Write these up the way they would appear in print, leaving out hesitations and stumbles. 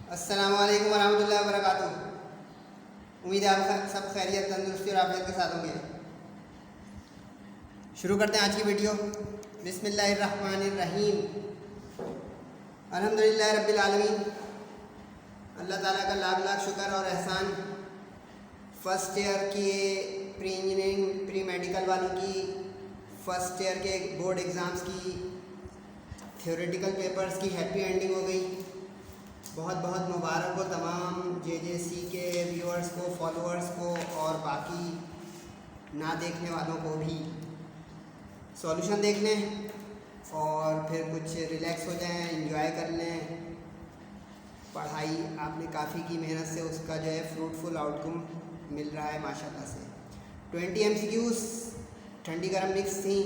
अस्सलामु अलैकुम वरहमतुल्लाहि वबरकातुहू। उम्मीद है आप सब खैरियत, तंदुरुस्ती और आफियत के साथ होंगे। शुरू करते हैं आज की वीडियो। बिस्मिल्लाहिर्रहमानिर्रहीम। अल्हम्दुलिल्लाह रब्बिल आलमीन। अल्लाह ताला का लाख लाख शुक्र और एहसान। फ़र्स्ट ईयर की प्री इंजीनियरिंग प्री मेडिकल वालों की, फ़र्स्ट ईयर के बोर्ड एग्ज़ाम्स की, थ्योरेटिकल पेपर्स की हैप्पी एंडिंग हो गई। बहुत बहुत मुबारक हो तमाम जेजेसी के व्यूअर्स को, फॉलोअर्स को और बाकी ना देखने वालों को भी। सॉल्यूशन देख लें और फिर कुछ रिलैक्स हो जाएं, एंजॉय कर लें। पढ़ाई आपने काफ़ी की मेहनत से, उसका जो है फ्रूटफुल आउटकम मिल रहा है माशाल्लाह से। 20 MCQs ठंडी गर्म मिक्स थी।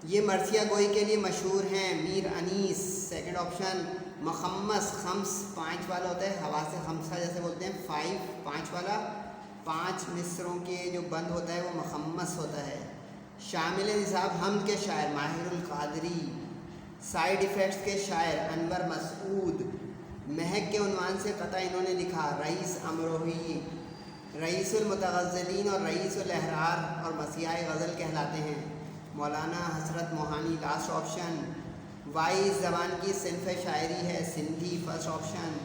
ये मरसिया गोई के लिए मशहूर हैं। Mir Anees second option. मखम्मस खम्स 5 वाला होता है, हवा से खमसा जैसे बोलते हैं, 5 वाला 5 मिसरों के जो बंद होता है वो मखम्मस होता है। शामिल निसाब हमद के शायर माहिरुल कादरी। साइड इफ़ेक्ट्स के शायर अनवर मसूद। महक के उन्वान से कता इन्होंने लिखा रईस अमरोही, रईसुल मुतगज़्ज़लीन और रईसुल अहरार और मसीहा गज़ल कहलाते हैं। मौलाना हसरत मोहानी लास्ट ऑप्शन। वाइस ज़बान की सिन्फ़ शायरी है सिंधी फर्स्ट ऑप्शन।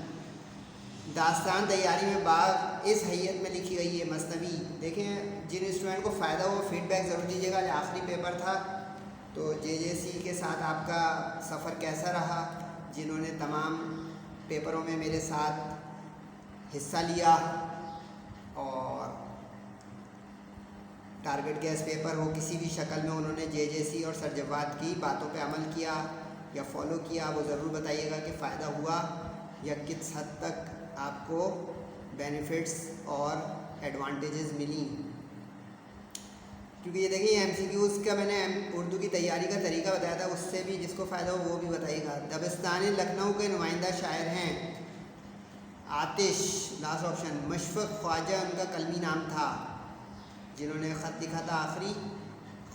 दास्तान तैयारी में बाग इस हैयत में लिखी गई है मसनवी। देखें, जिन स्टूडेंट को फ़ायदा हो फीडबैक ज़रूर दीजिएगा। आखिरी पेपर था तो जेजेसी के साथ आपका सफ़र कैसा रहा। जिन्होंने तमाम पेपरों में मेरे साथ हिस्सा लिया और टारगेट गैस पेपर हो किसी भी शक्ल में उन्होंने जेजेसी और सरजवाद की बातों पे अमल किया या फॉलो किया, वो ज़रूर बताइएगा कि फ़ायदा हुआ या किस हद तक आपको बेनिफिट्स और एडवांटेजेस मिली। क्योंकि ये देखिए MCQs का मैंने उर्दू की तैयारी का तरीका बताया था, उससे भी जिसको फ़ायदा हो वो भी बताइएगा। दबिस्तान लखनऊ के नुमाइंदा शायर हैं आतिश लास्ट ऑप्शन। मशफ़क़ ख्वाजा उनका कलमी नाम था। जिन्होंने ख़त लिखा था आखिरी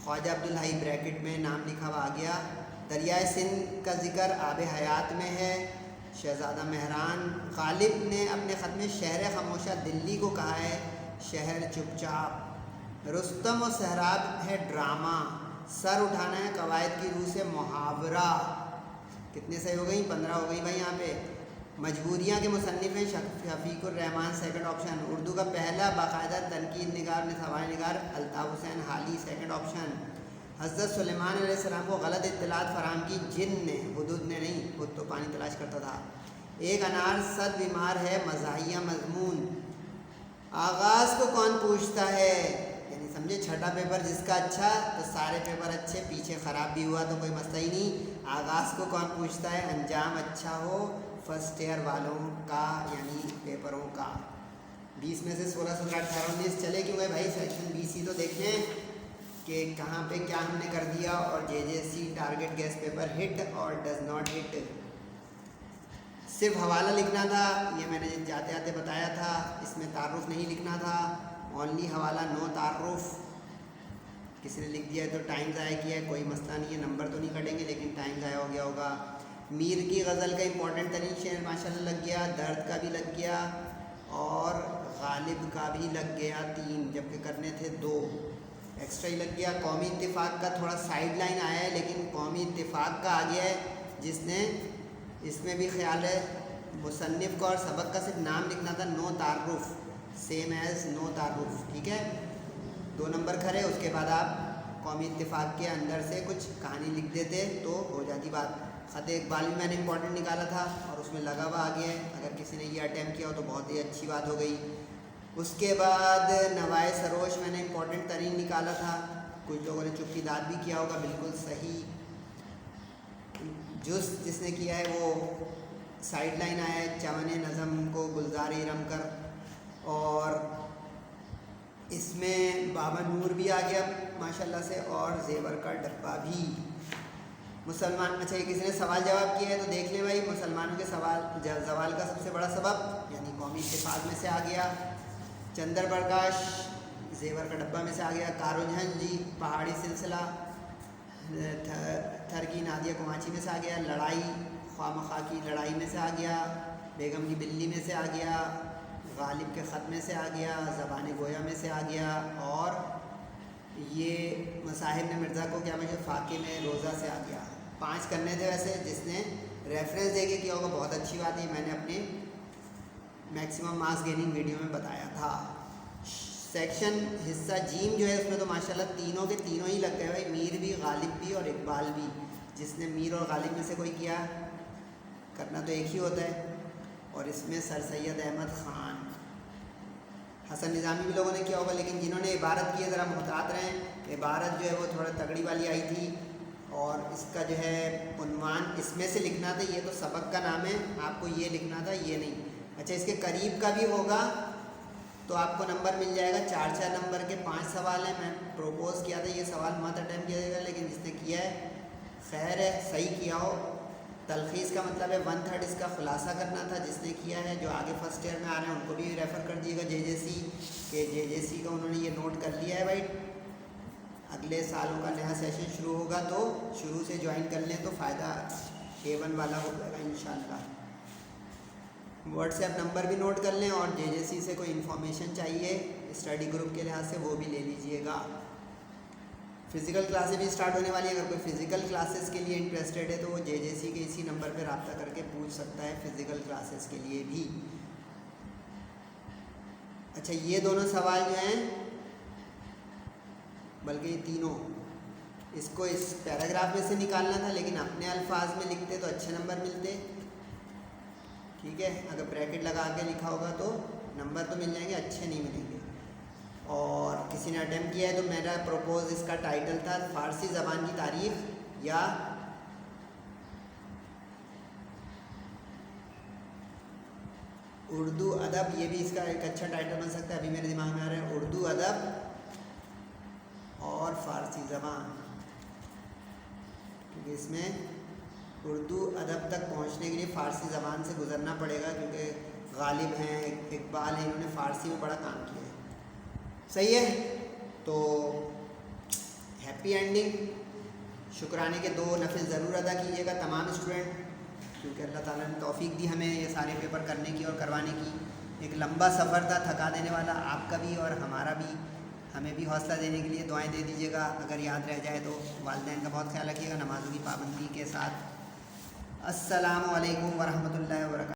ख्वाजा अब्दुल हई ब्रैकेट में नाम लिखा हुआ आ गया। दरियाए सिंध का ज़िक्र आब हयात में है। शहज़ादा मेहरान गालिब ने अपने ख़त में शहर खामोशा दिल्ली को कहा है शहर चुपचाप। रुस्तम और सहराब है ड्रामा। सर उठाना है कवायद की रूह से मुहावरा। कितने सही हो गई? 15 हो गई भाई यहाँ पे। मजबूरियाँ के मुसन्निफ़ हैं शफ़ीकुर रहमान सेकंड ऑप्शन। उर्दू का पहला बाकायदा तनकीद निगार सवाल निगार अल्ताफ़ हुसैन हाली सेकंड ऑप्शन। हज़रत सुलेमान अलैहिस्सलाम को गलत इत्तलात फराहम की जिन ने, हुदूद ने नहीं, खुद तो पानी तलाश करता था। एक अनार सद बीमार है मज़ाहिया मज़मून। आगाज़ को कौन पूछता है, यानी समझे छठा पेपर जिसका अच्छा तो सारे पेपर अच्छे, पीछे ख़राब भी हुआ तो कोई मसला ही नहीं। आगाज़ को कौन पूछता है, अंजाम अच्छा हो फर्स्ट ईयर वालों का यानी पेपरों का। 20 में से 16, 17, 18, 19 चले क्यों गए भाई? सेक्शन BC तो देखें कि कहाँ पे क्या हमने कर दिया। और जेजेसी टारगेट गैस पेपर हिट और डज नॉट हिट। सिर्फ हवाला लिखना था, ये मैंने जाते जाते बताया था। इसमें तारुफ नहीं लिखना था, ओनली हवाला नो तारुफ। किसी ने लिख दिया है तो टाइम ज़ाया किया है, कोई मसला नहीं है, नंबर तो नहीं कटेंगे लेकिन टाइम ज़ाया हो गया होगा। मीर की गज़ल का इंपॉर्टेंट तरीन शेर माशाल्लाह लग गया, दर्द का भी लग गया और गालिब का भी लग गया 3, जबकि करने थे 2, एक्स्ट्रा ही लग गया। कौमी इत्तिफ़ाक़ का थोड़ा साइड लाइन आया है लेकिन कौमी इत्तिफ़ाक़ का आ गया है, जिसने इसमें भी ख्याल है मुसन्निफ़ का और सबक का सिर्फ नाम लिखना था, नो तारुफ, सेम एज़ नो तारुफ। ठीक है, 2 नंबर खरे, उसके बाद आप कौमी इत्तिफ़ाक़ के अंदर से कुछ कहानी लिख देते तो हो जाती बात। ख़त इक़बाल भी मैंने इंपॉर्टेंट निकाला था और उसमें लगा हुआ आ गया है। अगर किसी ने ये अटैम्प्ट किया हो तो बहुत ही अच्छी बात हो गई। उसके बाद नवाए सरोश मैंने इंपॉर्टेंट तरीन निकाला था। कुछ लोगों ने चुप्पी दाद भी किया होगा, बिल्कुल सही। जुस जिसने किया है वो साइड लाइन आया है, चमन नज़म को गुलजार इरम कर। और इसमें बाबा नूर भी आ गया माशाल्लाह से और ज़ेवर का डब्बा भी। मुसलमान, अच्छा, किसी ने सवाल जवाब किया है तो देख लें भाई। मुसलमानों के जवाल का सबसे बड़ा सबब यानी कौमी इत्तिफ़ाक़ में से आ गया। चंद्र प्रकाश ज़ेवर का डब्बा में से आ गया। कारोजहन जी पहाड़ी सिलसिला, थर की नादिया कुमाची में से आ गया। लड़ाई ख्वामखा की लड़ाई में से आ गया, बेगम की बिल्ली में से आ गया, गालिब के ख़त में से आ गया, ज़बान गोया में से आ गया, और ये मसाहिब ने मिर्ज़ा को क्या मुझे फ़ाक़े में रोज़ा से आ गया। 5 करने थे वैसे, जिसने रेफरेंस देके किया होगा बहुत अच्छी बात है, मैंने अपने मैक्सिमम मास गेनिंग वीडियो में बताया था। सेक्शन हिस्सा जीम जो है उसमें तो माशाल्लाह तीनों के तीनों ही लग गए भाई, मीर भी, गालिब भी और इकबाल भी। जिसने मीर और गालिब में से कोई किया, करना तो एक ही होता है। और इसमें सर सैयद अहमद ख़ान, हसन निज़ामी भी लोगों ने किया होगा, लेकिन जिन्होंने इबारत की है ज़रा मुहतात रहें। इबारत जो है वो थोड़ा तगड़ी वाली आई थी, और इसका जो है उन्वान इसमें से लिखना था, ये तो सबक का नाम है, आपको ये लिखना था, ये नहीं। अच्छा, इसके करीब का भी होगा तो आपको नंबर मिल जाएगा। 4-4 नंबर के 5 सवाल हैं। मैं प्रोपोज़ किया था ये सवाल मत अटैम्प्ट किया जाएगा, लेकिन जिसने किया है खैर है, सही किया हो। तलखीस का मतलब है 1/3 इसका खुलासा करना था जिसने किया है। जो आगे फर्स्ट ईयर में आ रहे हैं उनको भी रेफ़र कर दिएगा JJC के, JJC का उन्होंने ये नोट कर लिया है भाई। अगले सालों का नया सेशन शुरू होगा तो शुरू से ज्वाइन कर लें तो फ़ायदा A1 वाला हो जाएगा इंशाल्लाह। व्हाट्सएप नंबर भी नोट कर लें, और JJC से कोई इन्फॉर्मेशन चाहिए स्टडी ग्रुप के लिहाज से वो भी ले लीजिएगा। फ़िज़िकल क्लासेस भी स्टार्ट होने वाली है। अगर कोई फ़िज़िकल क्लासेस के लिए इंटरेस्टेड है तो वो JJC के इसी नंबर पर रब्ता करके पूछ सकता है फ़िज़िकल क्लासेस के लिए भी। अच्छा, ये दोनों सवाल जो हैं, बल्कि ये तीनों, इसको इस पैराग्राफ में से निकालना था, लेकिन अपने अल्फाज में लिखते तो अच्छे नंबर मिलते। ठीक है, अगर ब्रैकेट लगा के लिखा होगा तो नंबर तो मिल जाएंगे, अच्छे नहीं मिलेंगे। और किसी ने अटेम्प्ट किया है तो मेरा प्रपोज इसका टाइटल था फ़ारसी ज़बान की तारीख़ या उर्दू अदब, ये भी इसका एक अच्छा टाइटल बन सकता है। अभी मेरे दिमाग में आ रहा है उर्दू अदब और फ़ारसी ज़बान, क्योंकि इसमें उर्दू अदब तक पहुंचने के लिए फ़ारसी ज़बान से गुज़रना पड़ेगा, क्योंकि गालिब हैं, इकबाल हैं, इन्होंने फ़ारसी में बड़ा काम किया है। सही है, तो हैप्पी एंडिंग। शुक्राने के 2 नफ़िल ज़रूर अदा कीजिएगा तमाम स्टूडेंट, क्योंकि अल्लाह ताला ने तौफीक दी हमें ये सारे पेपर करने की और करवाने की। एक लंबा सफ़र था, थका देने वाला, आपका भी और हमारा भी। हमें भी हौसला देने के लिए दुआएं दे दीजिएगा। अगर याद रह जाए तो वालिदैन का बहुत ख्याल रखिएगा, नमाज़ों की पाबंदी के साथ। अस्सलामु अलैकुम वरहमतुल्लाहि वबरकातुहू।